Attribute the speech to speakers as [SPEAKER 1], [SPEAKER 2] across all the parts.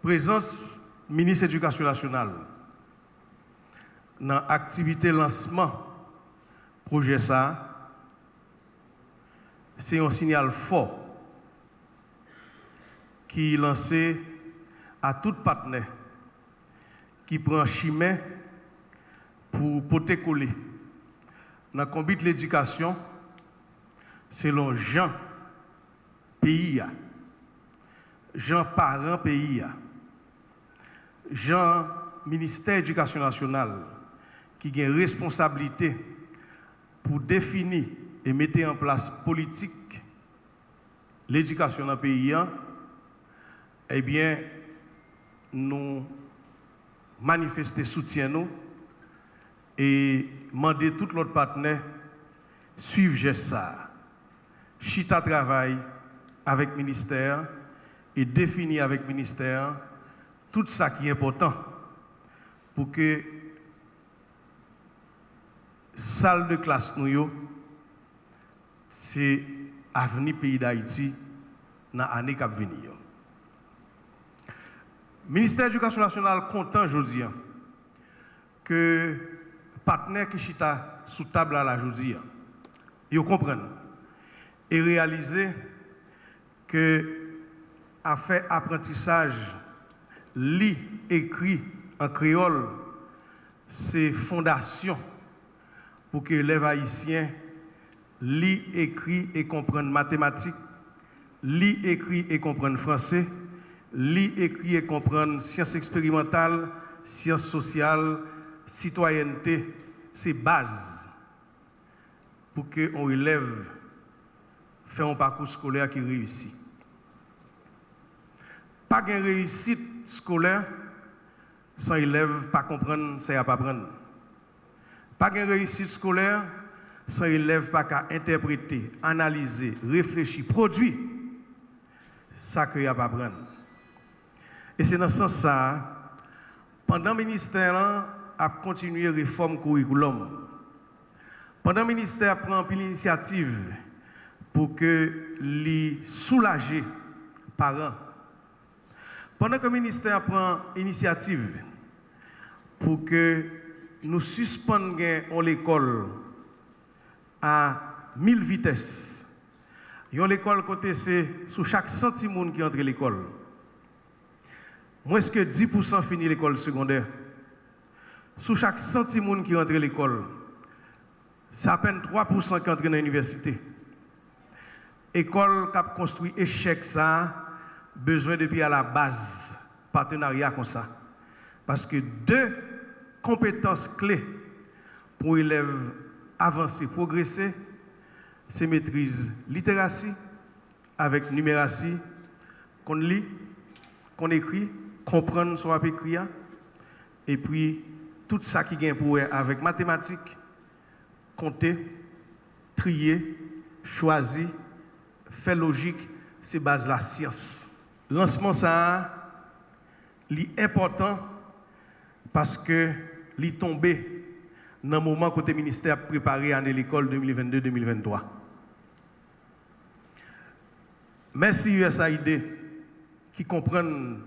[SPEAKER 1] présence ministre de l'Éducation nationale dans l'activité lancement projet ça, c'est un signal fort qui est lancé à tout partenaire qui prend chemin pour porter coller dans le combat de l'éducation selon Jean pays, Jean parents pays, Jean ministère de l'Éducation nationale qui a une responsabilité pour définir et mettre en place politique l'éducation dans le pays, eh bien, nous manifester soutien nous et demander tout l'autre partenaire suivre ça. Chita travail avec le ministère et définir avec le ministère tout ça qui est important pour que salle de classe nous c'est avenir pays d'Haïti dans l'année qui va venir. Le ministère de l'Éducation nationale content aujourd'hui que partenaires qui sont sous table à la aujourd'hui, ils comprennent et réaliser que à faire apprentissage lit écrit en créole, c'est fondation pour que l'élève haïtien lit, écrit et comprenne mathématiques, lit, écrit et comprenne français, lit, écrit et comprenne sciences expérimentales, sciences sociales, citoyenneté, c'est base pour qu'on élève fait un parcours scolaire qui réussit. Pas de réussite scolaire sans élève pas comprendre, ça pas apprendre. Pas de réussite scolaire sans élève pas qu'à interpréter, analyser, réfléchir, produire ça qu'il y a pas apprendre. Et c'est dans ce sens ça, pendant le ministère a continué réforme curriculum. Pendant le ministère prend une initiative pour que les soulager parents. Pendant que le ministère prend initiative pour que nous suspendions l'école à 1000 vitesses. L'école côté c'est sous chaque centimètre qui entre l'école. Moins que 10% finit l'école secondaire. Sous chaque centimètre qui entre l'école, c'est à peine 3% qui entre dans l'université. École qui a construit échec ça, besoin depuis à la base, partenariat comme ça. Parce que deux compétences clés pour élèves avancer, progresser, c'est maîtrise littératie avec numératie, qu'on lit, qu'on écrit, comprendre son écrit, et puis tout ça qui vient pour avec mathématiques, compter, trier, choisir, faire logique, c'est base de la science. Lancement ça, est important parce que est tombé dans le moment que le ministère a préparé l'année l'école 2022-2023. Merci USAID qui comprennent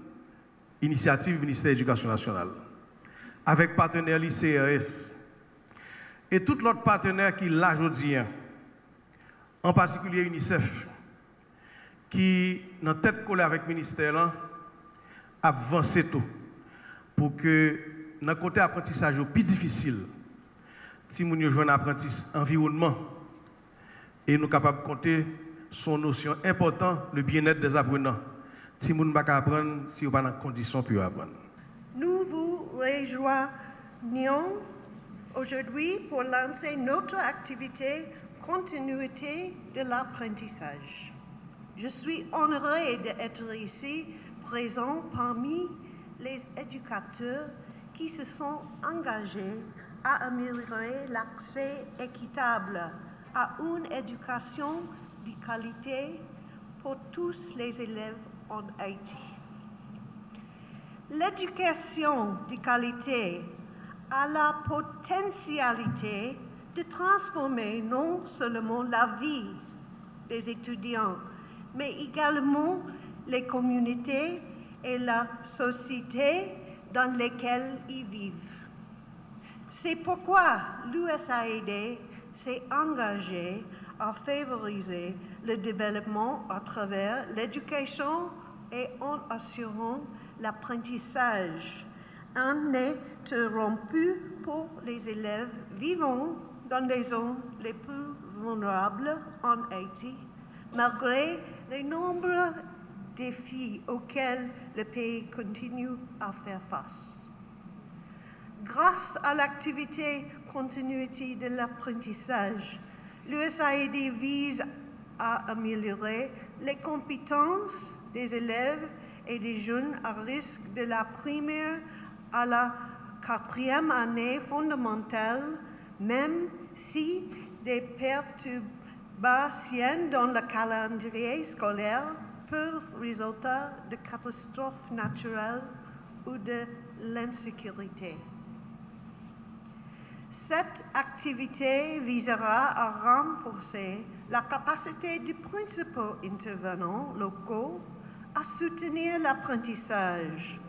[SPEAKER 1] l'initiative du ministère de l'Éducation nationale avec partenaire l'ICRS et tout l'autre partenaire qui l'a aujourd'hui, en particulier UNICEF, qui, dans tête collée avec le ministère, a avancé tout pour que, dans le côté apprentissage plus difficile, si nous avons un apprentissage environnement et nous sommes capables de compter sur une notion importante, le bien-être des apprenants. Si nous ne pouvons pas apprendre, si nous ne sommes pas dans les conditions pour apprendre.
[SPEAKER 2] Nous vous rejoignons aujourd'hui pour lancer notre activité continuité de l'apprentissage. Je suis honorée d'être ici présent parmi les éducateurs qui se sont engagés à améliorer l'accès équitable à une éducation de qualité pour tous les élèves en Haïti. L'éducation de qualité a la potentialité de transformer non seulement la vie des étudiants, mais également les communautés et la société dans laquelle ils vivent. C'est pourquoi l'USAID s'est engagé à favoriser le développement à travers l'éducation et en assurant l'apprentissage ininterrompu pour les élèves vivant dans les zones les plus vulnérables en Haïti, malgré les nombreux défis auxquels le pays continue à faire face. Grâce à l'activité continuité de l'apprentissage, l'USAID vise à améliorer les compétences des élèves et des jeunes à risque de la première à la 4e année fondamentale, même si des perturbations dans le calendrier scolaire peuvent résulter de catastrophes naturelles ou de l'insécurité. Cette activité visera à renforcer la capacité des principaux intervenants locaux à soutenir l'apprentissage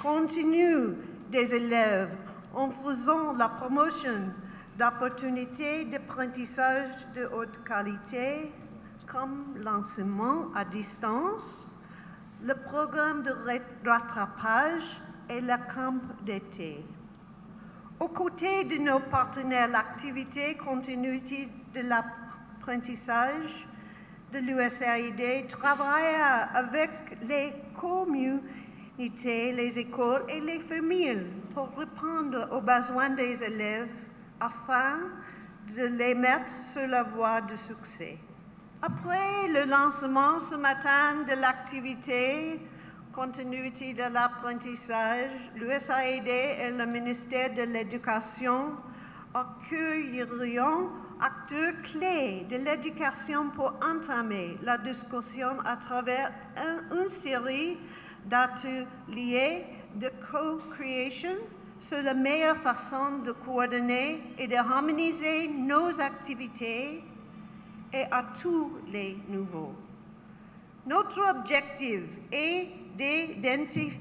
[SPEAKER 2] continu des élèves en faisant la promotion d'opportunités d'apprentissage de haute qualité comme l'enseignement à distance, le programme de rattrapage et le camp d'été. Aux côtés de nos partenaires, l'activité continuité de l'apprentissage de l'USAID travaille avec les communautés, les écoles et les familles pour répondre aux besoins des élèves afin de les mettre sur la voie de succès. Après le lancement ce matin de l'activité continuité de l'apprentissage, l'USAID et le ministère de l'Éducation accueilleront acteurs clés de l'éducation pour entamer la discussion à travers une série d'ateliers de co-creation sur la meilleure façon de coordonner et de harmoniser nos activités et à tous les niveaux. Notre objectif est d'identifier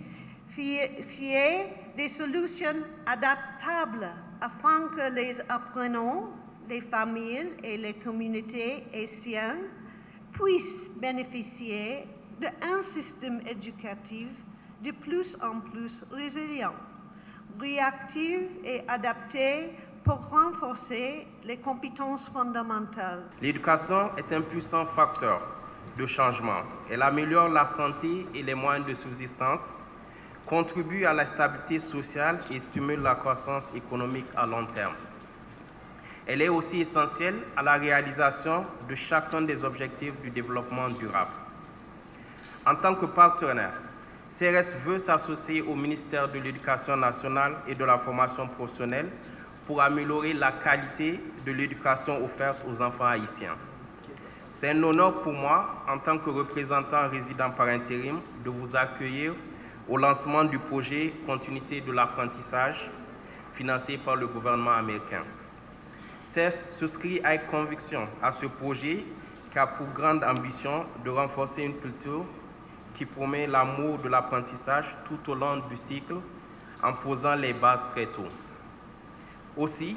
[SPEAKER 2] des solutions adaptables afin que les apprenants, les familles et les communautés haïtiennes puissent bénéficier d'un système éducatif de plus en plus résilient, réactif et adapté pour renforcer les compétences fondamentales.
[SPEAKER 3] L'éducation est un puissant facteur de changement. Elle améliore la santé et les moyens de subsistance, contribue à la stabilité sociale et stimule la croissance économique à long terme. Elle est aussi essentielle à la réalisation de chacun des objectifs du développement durable. En tant que partenaire, CRS veut s'associer au ministère de l'Éducation nationale et de la formation professionnelle pour améliorer la qualité de l'éducation offerte aux enfants haïtiens. C'est un honneur pour moi, en tant que représentant résident par intérim, de vous accueillir au lancement du projet Continuité de l'apprentissage, financé par le gouvernement américain. CES souscrit avec conviction à ce projet qui a pour grande ambition de renforcer une culture qui promet l'amour de l'apprentissage tout au long du cycle en posant les bases très tôt. Aussi,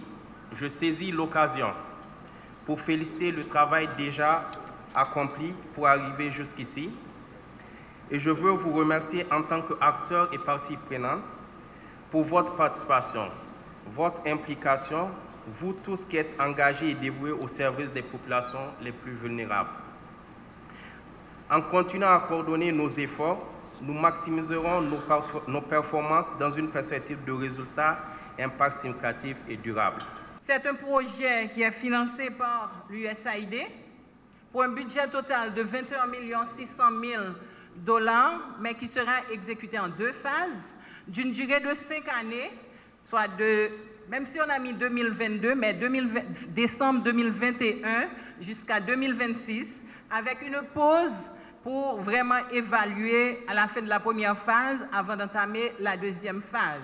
[SPEAKER 3] je saisis l'occasion pour féliciter le travail déjà accompli pour arriver jusqu'ici. Et je veux vous remercier en tant qu'acteur et partie prenante pour votre participation, votre implication, vous tous qui êtes engagés et dévoués au service des populations les plus vulnérables. En continuant à coordonner nos efforts, nous maximiserons nos performances dans une perspective de résultats, impact significatif et durable.
[SPEAKER 4] C'est un projet qui est financé par l'USAID pour un budget total de 21 600 000 $, mais qui sera exécuté en 2 phases, d'une durée de 5 années, soit même si on a mis 2022, mais décembre 2021 jusqu'à 2026, avec une pause pour vraiment évaluer à la fin de la première phase avant d'entamer la deuxième phase.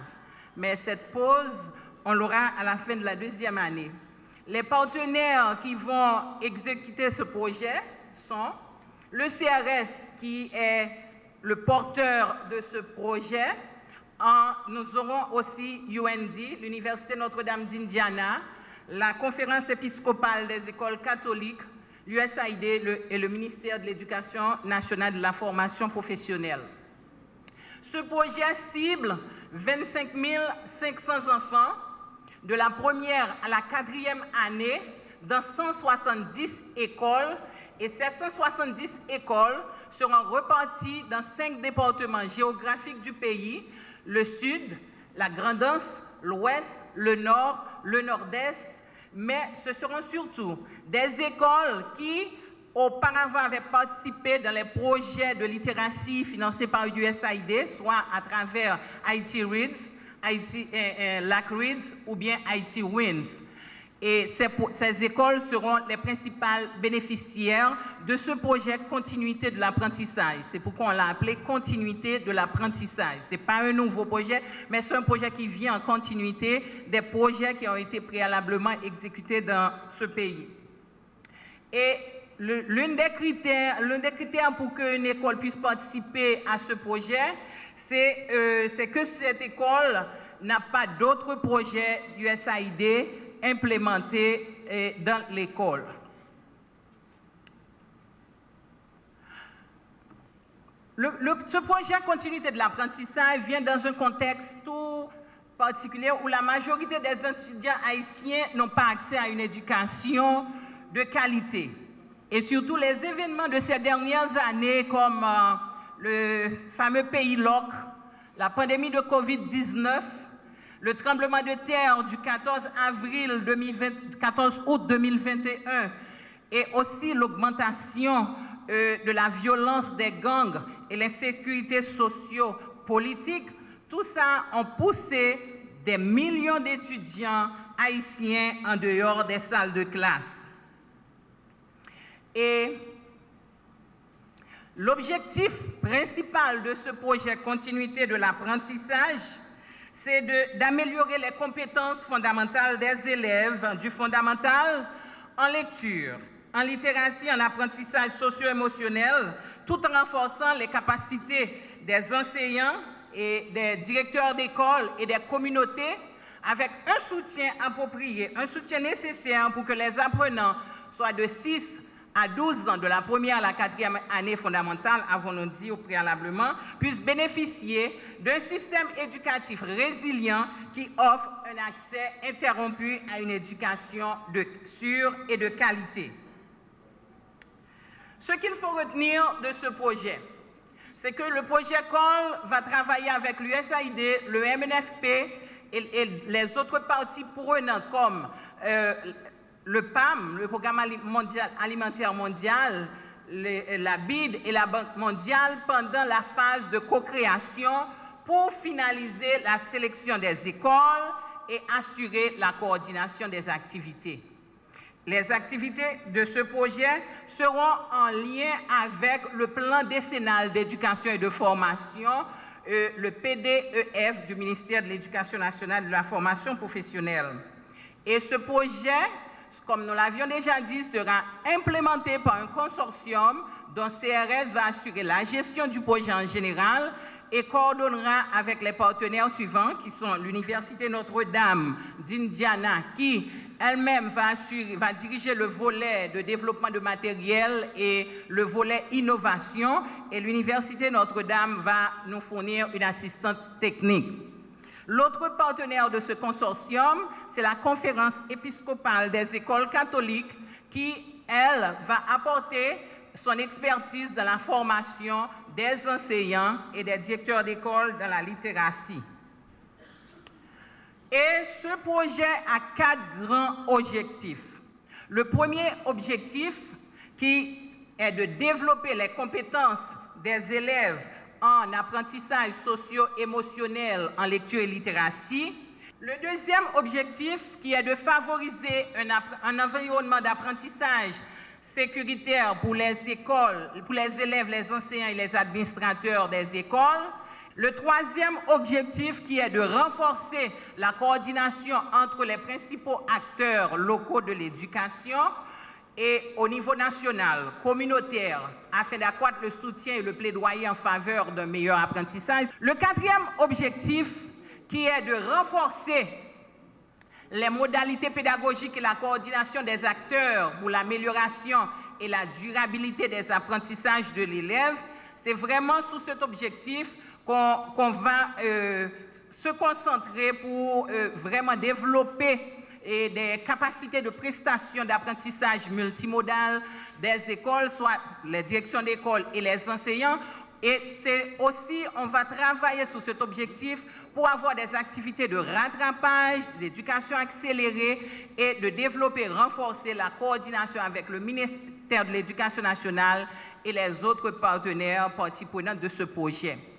[SPEAKER 4] Mais cette pause, on l'aura à la fin de la deuxième année. Les partenaires qui vont exécuter ce projet sont le CRS, qui est le porteur de ce projet. Nous aurons aussi UND, l'Université Notre-Dame d'Indiana, la Conférence épiscopale des écoles catholiques, l'USAID et le ministère de l'Éducation nationale et de la formation professionnelle. Ce projet cible 25 500 enfants de la première à la 4e année dans 170 écoles, et ces 170 écoles seront reparties dans 5 départements géographiques du pays: le sud, la Grand'Anse, l'ouest, le nord, le nord-est, mais ce seront surtout des écoles qui auparavant avaient participé dans les projets de littératie financés par USAID, soit à travers IT Reads, LAC Reads ou bien IT Wins. Et ces écoles seront les principales bénéficiaires de ce projet continuité de l'apprentissage. C'est pourquoi on l'a appelé continuité de l'apprentissage. Ce n'est pas un nouveau projet, mais c'est un projet qui vient en continuité des projets qui ont été préalablement exécutés dans ce pays. Et l'un des critères pour qu'une école puisse participer à ce projet, c'est que cette école n'a pas d'autres projets USAID implémentés dans l'école. Ce projet continuité de l'apprentissage vient dans un contexte tout particulier où la majorité des étudiants haïtiens n'ont pas accès à une éducation de qualité. Et surtout les événements de ces dernières années comme le fameux pays LOC, la pandémie de Covid-19, le tremblement de terre du 14 août 2021 et aussi l'augmentation de la violence des gangs et l'insécurité socio-politique, tout ça ont poussé des millions d'étudiants haïtiens en dehors des salles de classe. Et l'objectif principal de ce projet continuité de l'apprentissage, c'est d'améliorer les compétences fondamentales des élèves du fondamental en lecture, en littératie, en apprentissage socio-émotionnel, tout en renforçant les capacités des enseignants et des directeurs d'école et des communautés avec un soutien approprié, un soutien nécessaire pour que les apprenants soient de 6 à 12 ans, de la première à la 4e année fondamentale, avons-nous dit préalablement, puissent bénéficier d'un système éducatif résilient qui offre un accès interrompu à une éducation sûre et de qualité. Ce qu'il faut retenir de ce projet, c'est que le projet COL va travailler avec l'USAID, le MNFP et les autres parties prenantes comme le PAM, le Programme alimentaire mondial, la BID et la Banque mondiale pendant la phase de co-création pour finaliser la sélection des écoles et assurer la coordination des activités. Les activités de ce projet seront en lien avec le plan décennal d'éducation et de formation, le PDEF du ministère de l'Éducation nationale et de la formation professionnelle. Et ce projet, comme nous l'avions déjà dit, sera implémenté par un consortium dont CRS va assurer la gestion du projet en général et coordonnera avec les partenaires suivants qui sont l'Université Notre-Dame d'Indiana qui elle-même va diriger le volet de développement de matériel et le volet innovation, et l'Université Notre-Dame va nous fournir une assistante technique. L'autre partenaire de ce consortium, c'est la Conférence épiscopale des écoles catholiques qui, elle, va apporter son expertise dans la formation des enseignants et des directeurs d'école dans la littératie. Et ce projet a 4 grands objectifs. Le premier objectif, qui est de développer les compétences des élèves en apprentissage socio-émotionnel en lecture et littératie. Le deuxième objectif, qui est de favoriser un environnement d'apprentissage sécuritaire pour les écoles, pour les élèves, les enseignants et les administrateurs des écoles. Le troisième objectif, qui est de renforcer la coordination entre les principaux acteurs locaux de l'éducation. et au niveau national, communautaire, afin d'accroître le soutien et le plaidoyer en faveur d'un meilleur apprentissage. Le quatrième objectif, qui est de renforcer les modalités pédagogiques et la coordination des acteurs pour l'amélioration et la durabilité des apprentissages de l'élève, c'est vraiment sous cet objectif qu'on va se concentrer pour vraiment développer des capacités de prestation d'apprentissage multimodal des écoles, soit les directions d'école et les enseignants. Et c'est aussi, on va travailler sur cet objectif pour avoir des activités de rattrapage, d'éducation accélérée et de développer, renforcer la coordination avec le ministère de l'Éducation nationale et les autres partenaires parties prenantes de ce projet.